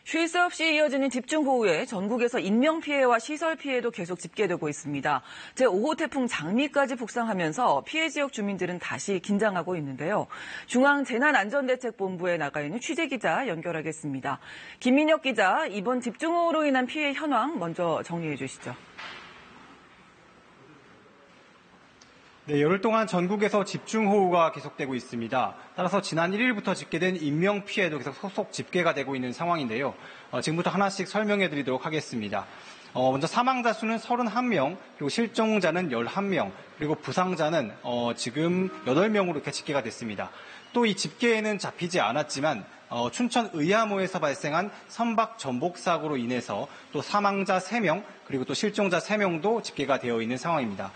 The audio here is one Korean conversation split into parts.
쉴 새 없이 이어지는 집중호우에 전국에서 인명피해와 시설 피해도 계속 집계되고 있습니다. 제5호 태풍 장미까지 북상하면서 피해 지역 주민들은 다시 긴장하고 있는데요. 중앙재난안전대책본부에 나가 있는 취재기자 연결하겠습니다. 김민혁 기자, 이번 집중호우로 인한 피해 현황 먼저 정리해 주시죠. 네, 열흘 동안 전국에서 집중호우가 계속되고 있습니다. 따라서 지난 1일부터 집계된 인명피해도 계속 속속 집계가 되고 있는 상황인데요. 지금부터 하나씩 설명해 드리도록 하겠습니다. 먼저 사망자 수는 31명, 그리고 실종자는 11명, 그리고 부상자는 지금 8명으로 이렇게 집계가 됐습니다. 또 이 집계에는 잡히지 않았지만 춘천 의암호에서 발생한 선박 전복 사고로 인해서 또 사망자 3명, 그리고 또 실종자 3명도 집계가 되어 있는 상황입니다.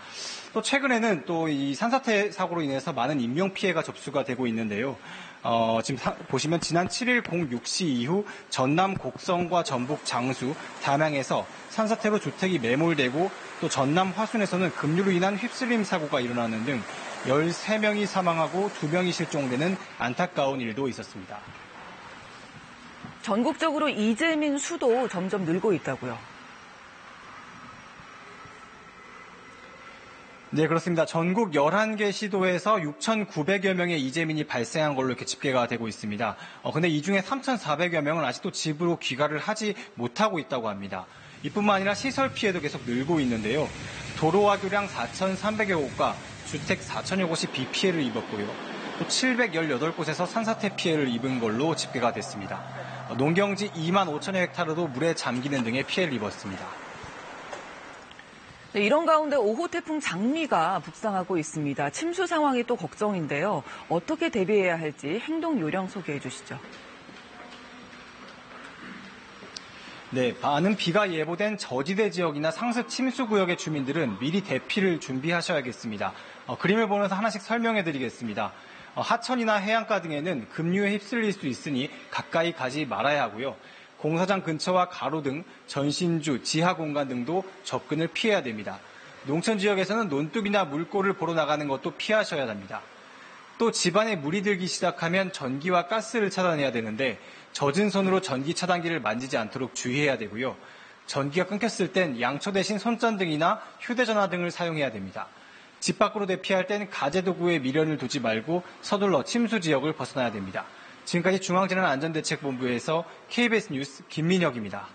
또 최근에는 또 이 산사태 사고로 인해서 많은 인명피해가 접수가 되고 있는데요. 지금 보시면 지난 7일 06시 이후 전남 곡성과 전북 장수, 담양에서 산사태로 주택이 매몰되고 또 전남 화순에서는 급류로 인한 휩쓸림 사고가 일어나는 등 13명이 사망하고 2명이 실종되는 안타까운 일도 있었습니다. 전국적으로 이재민 수도 점점 늘고 있다고요. 네, 그렇습니다. 전국 11개 시도에서 6,900여 명의 이재민이 발생한 걸로 이렇게 집계가 되고 있습니다. 근데 이 중에 3,400여 명은 아직도 집으로 귀가를 하지 못하고 있다고 합니다. 이뿐만 아니라 시설 피해도 계속 늘고 있는데요. 도로와 교량 4,300여 곳과 주택 4,000여 곳이 비 피해를 입었고요. 또 718곳에서 산사태 피해를 입은 걸로 집계가 됐습니다. 농경지 2만 5천여 헥타르도 물에 잠기는 등의 피해를 입었습니다. 네, 이런 가운데 5호 태풍 장미가 북상하고 있습니다. 침수 상황이 또 걱정인데요. 어떻게 대비해야 할지 행동 요령 소개해 주시죠. 네, 많은 비가 예보된 저지대 지역이나 상습 침수 구역의 주민들은 미리 대피를 준비하셔야겠습니다. 그림을 보면서 하나씩 설명해 드리겠습니다. 하천이나 해안가 등에는 급류에 휩쓸릴 수 있으니 가까이 가지 말아야 하고요. 공사장 근처와 가로등, 전신주, 지하 공간 등도 접근을 피해야 됩니다. 농촌 지역에서는 논둑이나 물골을 보러 나가는 것도 피하셔야 합니다. 또 집안에 물이 들기 시작하면 전기와 가스를 차단해야 되는데 젖은 손으로 전기 차단기를 만지지 않도록 주의해야 되고요. 전기가 끊겼을 땐 양초 대신 손전등이나 휴대전화 등을 사용해야 됩니다. 집 밖으로 대피할 땐 가재도구에 미련을 두지 말고 서둘러 침수 지역을 벗어나야 됩니다. 지금까지 중앙재난안전대책본부에서 KBS 뉴스 김민혁입니다.